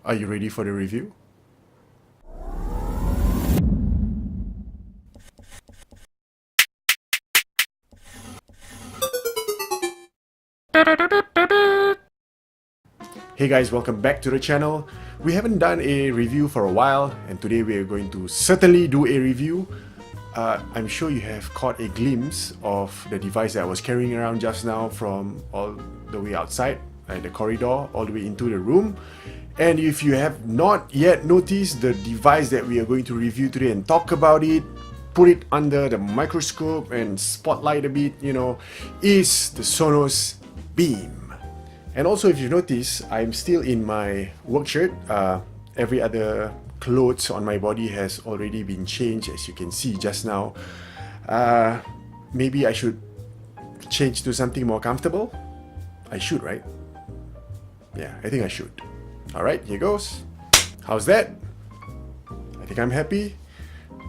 Are you ready for the review? Hey guys, welcome back to the channel. We haven't done a review for a while, and today we are going to certainly do a review. I'm sure you have caught a glimpse of the device that I was carrying around just now from all the way outside and the corridor all the way into the room. And if you have not yet noticed the device that we are going to review today and talk about it, put it under the microscope and spotlight a bit, is the Sonos Beam. And also, if you notice, I'm still in my work shirt. Every other clothes on my body has already been changed, as you can see just now. Maybe I should change to something more comfortable. I should, right? Yeah, I think I should. Alright, here goes. How's that? I think I'm happy.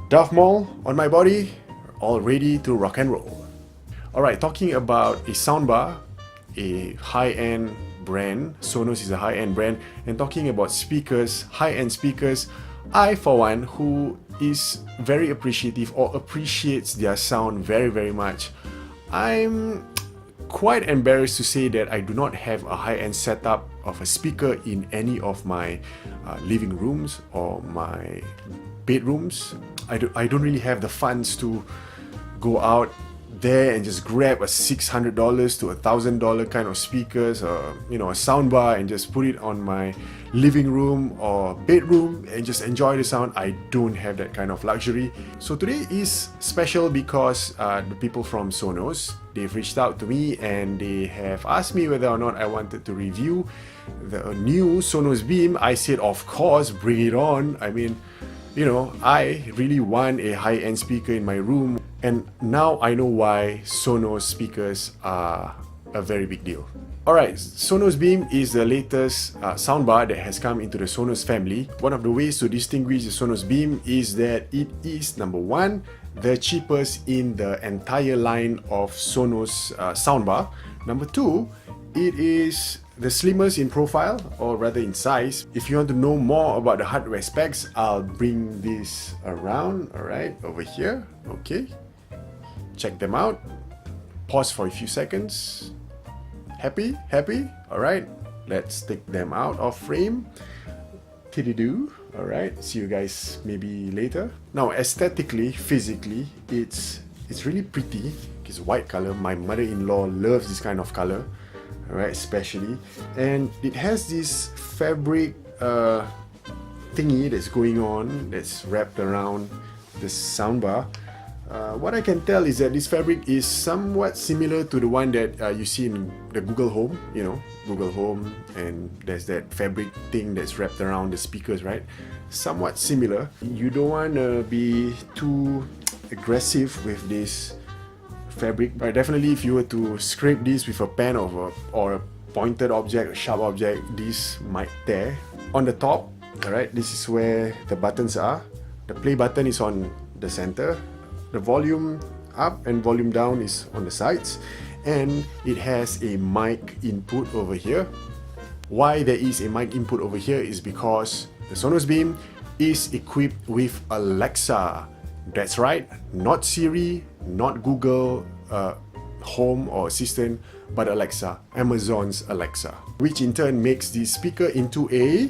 Duff Mall on my body, all ready to rock and roll. Alright, talking about a soundbar, a high-end brand. Sonos is a high-end brand. And talking about speakers, high-end speakers, I for one, who is very appreciative or appreciates their sound very, very much, I'm quite embarrassed to say that I do not have a high-end setup of a speaker in any of my living rooms or my bedrooms. I don't really have the funds to go out there and just grab a $600 to $1,000 kind of speakers, or a soundbar, and just put it on my living room or bedroom and just enjoy the sound. I don't have that kind of luxury. So today is special because the people from Sonos, they've reached out to me and they have asked me whether or not I wanted to review the new Sonos Beam. I said, of course, bring it on. I mean, I really want a high-end speaker in my room, and now I know why Sonos speakers are a very big deal. Alright, Sonos Beam is the latest soundbar that has come into the Sonos family. One of the ways to distinguish the Sonos Beam is that it is, number one, the cheapest in the entire line of Sonos soundbar. Number two, it is the slimmest in profile, or rather in size. If you want to know more about the hardware specs, I'll bring this around, alright, over here. Okay, check them out. Pause for a few seconds. Happy? Alright, let's take them out of frame. Tiddy-doo. Alright, see you guys maybe later. Now, aesthetically, physically, it's really pretty. It's white color. My mother-in-law loves this kind of color. Alright, especially, and it has this fabric thingy that's going on, that's wrapped around the soundbar. What I can tell is that this fabric is somewhat similar to the one that you see in the Google Home, Google Home, and there's that fabric thing that's wrapped around the speakers, right? Somewhat similar. You don't want to be too aggressive with this fabric, but definitely if you were to scrape this with a pen or a pointed object, a sharp object, this might tear. On the top, alright, this is where the buttons are. The play button is on the center. The volume up and volume down is on the sides, and it has a mic input over here. Why there is a mic input over here is because the Sonos Beam is equipped with Alexa. That's right, not Siri, not Google Home or Assistant, but Alexa, Amazon's Alexa, which in turn makes this speaker into a,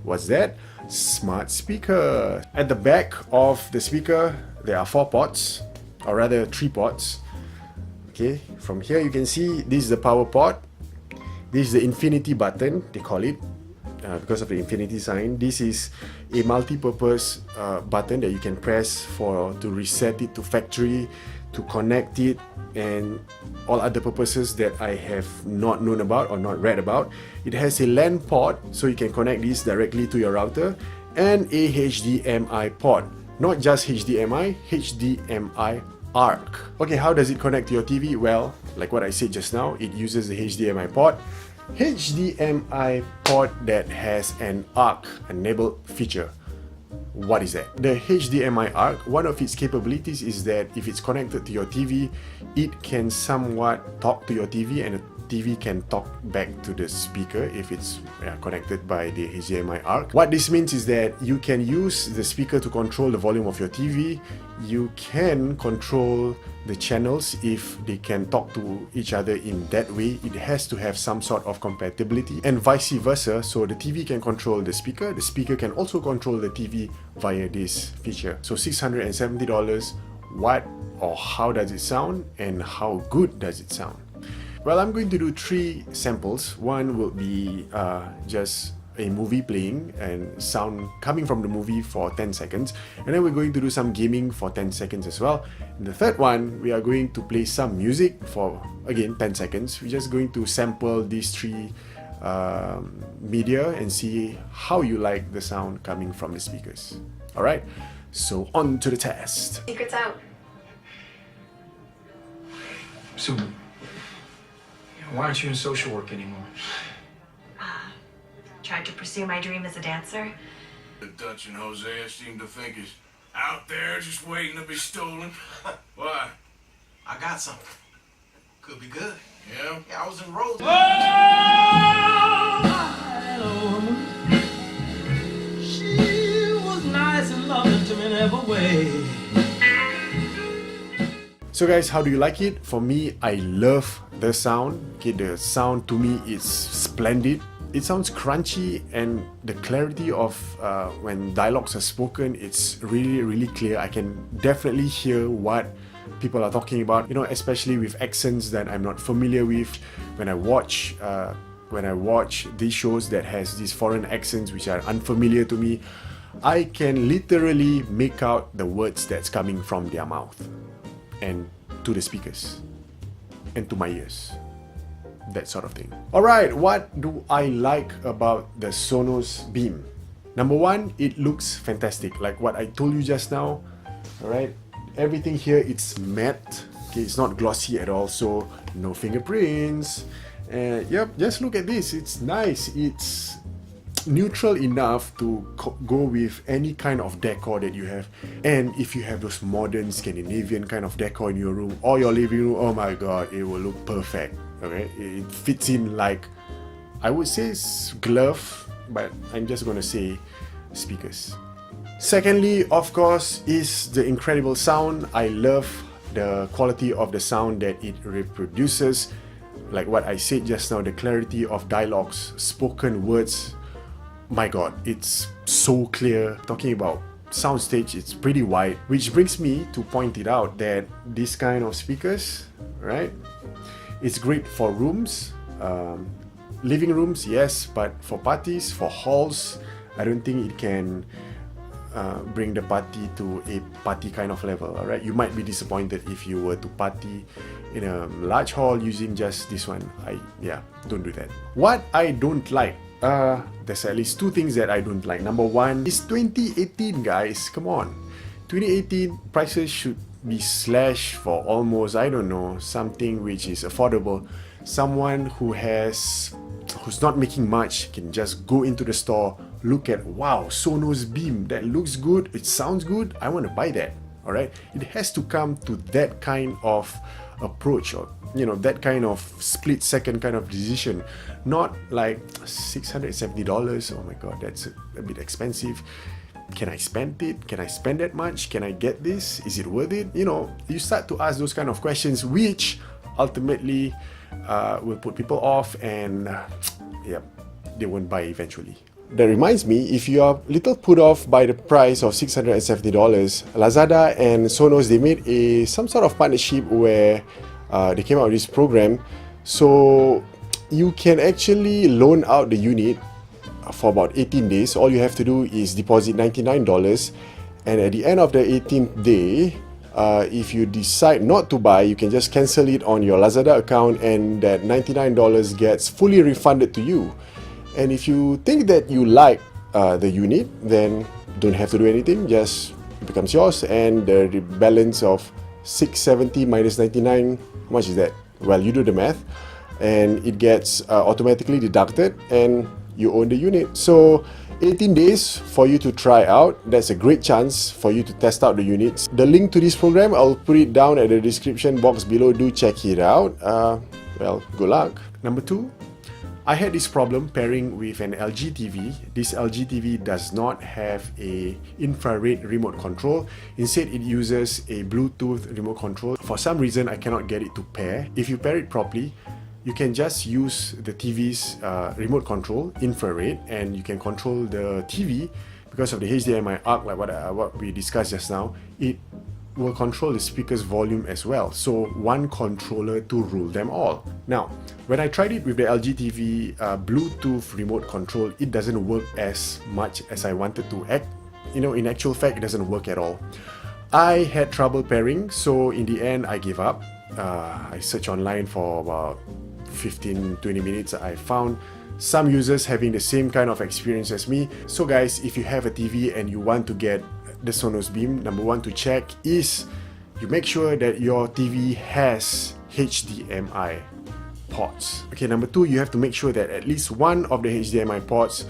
what's that? Smart speaker. At the back of the speaker, there are 4 ports, or rather 3 ports. Okay, from here you can see this is the power port. This is the infinity button, they call it, because of the infinity sign. This is a multi-purpose button that you can press to reset it to factory, to connect it, and all other purposes that I have not known about or not read about. It has a LAN port, so you can connect this directly to your router, and a HDMI port. Not just HDMI, HDMI ARC. Okay, how does it connect to your TV? Well, like what I said just now, it uses the HDMI port. HDMI port that has an ARC enabled feature. What is that? The HDMI ARC, one of its capabilities is that if it's connected to your TV, it can somewhat talk to your TV, and the TV can talk back to the speaker if it's connected by the HDMI ARC. What this means is that you can use the speaker to control the volume of your TV. You can control the channels if they can talk to each other in that way. It has to have some sort of compatibility, and vice versa. So the TV can control the speaker can also control the TV via this feature. So $670, what or how does it sound, and how good does it sound? Well, I'm going to do 3 samples. One will be just a movie playing and sound coming from the movie for 10 seconds, and then we're going to do some gaming for 10 seconds as well. In the third one, we are going to play some music for, again, 10 seconds. We're just going to sample these 3 media and see how you like the sound coming from the speakers. Alright, so on to the test. Secret's out. So, why aren't you in social work anymore? Tried to pursue my dream as a dancer. The Dutch and Hosea seem to think is out there just waiting to be stolen. Why? I got something. Could be good. Yeah? Yeah, I was enrolled. She was nice and loving to me in every way. So guys, how do you like it? For me, I love the sound. Okay, the sound to me is splendid. It sounds crunchy, and the clarity of when dialogues are spoken, it's really clear. I can definitely hear what people are talking about, you know, especially with accents that I'm not familiar with. When I watch these shows that has these foreign accents which are unfamiliar to me, I can literally make out the words that's coming from their mouth and to the speakers and to my ears. That sort of thing. Alright, what do I like about the Sonos Beam? Number one, it looks fantastic. Like what I told you just now. Alright, everything here, it's matte. Okay, it's not glossy at all, so no fingerprints. Yep, just look at this. It's nice. It's neutral enough to go with any kind of decor that you have. And if you have those modern Scandinavian kind of decor in your room or your living room, oh my god, it will look perfect. Okay, it fits in like, I would say glove, but I'm just gonna say speakers. Secondly, of course, is the incredible sound. I love the quality of the sound that it reproduces. Like what I said just now, the clarity of dialogues, spoken words. My god, it's so clear. Talking about soundstage, it's pretty wide, which brings me to point it out that this kind of speakers, right? It's great for rooms, living rooms, yes, but for parties, for halls, I don't think it can bring the party to a party kind of level. Alright, you might be disappointed if you were to party in a large hall using just this one. Don't do that. What I don't like, there's at least 2 things that I don't like. Number one is 2018, guys. Come on, 2018 prices should be slashed for almost, I don't know, something which is affordable. Someone who's not making much can just go into the store, look at, wow, Sonos Beam, that looks good, it sounds good, I want to buy that. Alright, it has to come to that kind of approach, or you know, that kind of split second kind of decision, not like $670. Oh my god, that's a bit expensive. Can I spend it? Can I spend that much? Can I get this? Is it worth it? You know, you start to ask those kind of questions, which ultimately will put people off, and they won't buy eventually. That reminds me, if you are a little put off by the price of $670, Lazada and Sonos, they made some sort of partnership where they came out with this program, so you can actually loan out the unit for about 18 days. All you have to do is deposit $99, and at the end of the 18th day, if you decide not to buy, you can just cancel it on your Lazada account, and that $99 gets fully refunded to you. And if you think that you like the unit, then don't have to do anything, just it becomes yours, and the balance of $670 minus $99, how much is that? Well, you do the math, and it gets automatically deducted, and you own the unit. So 18 days for you to try out. That's a great chance for you to test out the units. The link to this program, I'll put it down at the description box below. Do check it out. well, good luck. Number 2, I had this problem pairing with an LG TV. This LG TV does not have a infrared remote control. Instead, it uses a Bluetooth remote control. For some reason, I cannot get it to pair. If you pair it properly, you can just use the TV's remote control, infrared, and you can control the TV because of the HDMI ARC, like what we discussed just now. It will control the speaker's volume as well. So one controller to rule them all. Now, when I tried it with the LG TV Bluetooth remote control, it doesn't work as much as I wanted to. In actual fact, it doesn't work at all. I had trouble pairing, so in the end, I gave up. I searched online for about 15-20 minutes. I found some users having the same kind of experience as me. So guys, if you have a TV and you want to get the Sonos Beam, number 1 to check is you make sure that your TV has HDMI ports. Okay, number 2, you have to make sure that at least one of the HDMI ports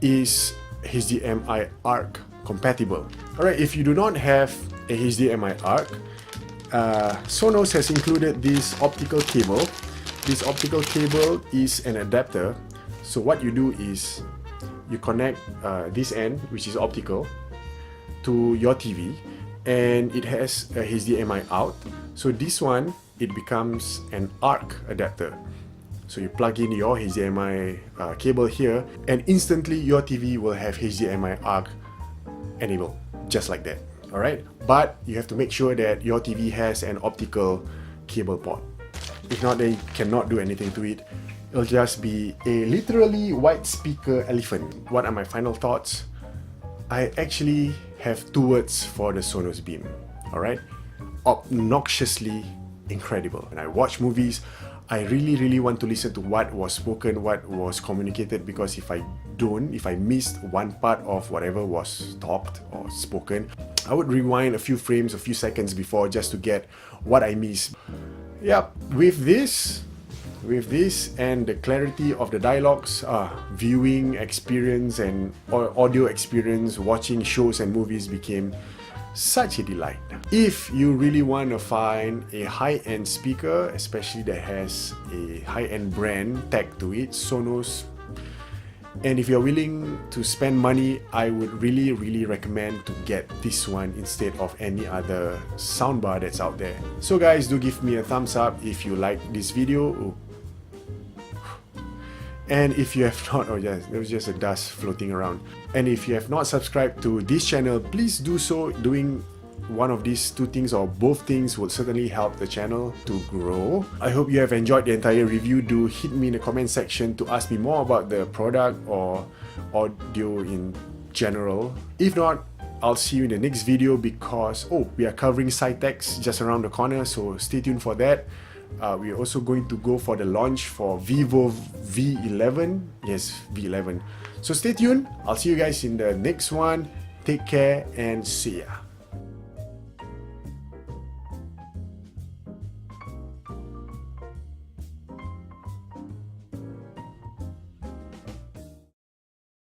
is HDMI ARC compatible. Alright, if you do not have a HDMI ARC, Sonos has included this optical cable. This optical cable is an adapter. So what you do is you connect this end, which is optical, to your TV, and it has a HDMI out. So this one, it becomes an ARC adapter. So you plug in your HDMI cable here, and instantly your TV will have HDMI ARC enabled, just like that. Alright, but you have to make sure that your TV has an optical cable port. If not, then you cannot do anything to it. It'll just be a literally white speaker elephant. What are my final thoughts? I actually have 2 words for the Sonos Beam. Alright? Obnoxiously incredible. When I watch movies, I really want to listen to what was spoken, what was communicated, because if I missed one part of whatever was talked or spoken, I would rewind a few frames, a few seconds before just to get what I missed. Yep, with this and the clarity of the dialogues, viewing experience and audio experience, watching shows and movies became such a delight. If you really want to find a high-end speaker, especially that has a high-end brand tag to it, Sonos, and if you're willing to spend money, I would really recommend to get this one instead of any other soundbar that's out there. So guys, do give me a thumbs up if you like this video. And if you have not, there was just a dust floating around. And if you have not subscribed to this channel, please do so. Doing one of these 2 things or both things would certainly help the channel to grow. I hope you have enjoyed the entire review. Do hit me in the comment section to ask me more about the product or audio in general. If not, I'll see you in the next video because, we are covering Cytex just around the corner, so stay tuned for that. We're also going to go for the launch for Vivo V11. Yes, V11. So stay tuned. I'll see you guys in the next one. Take care and see ya.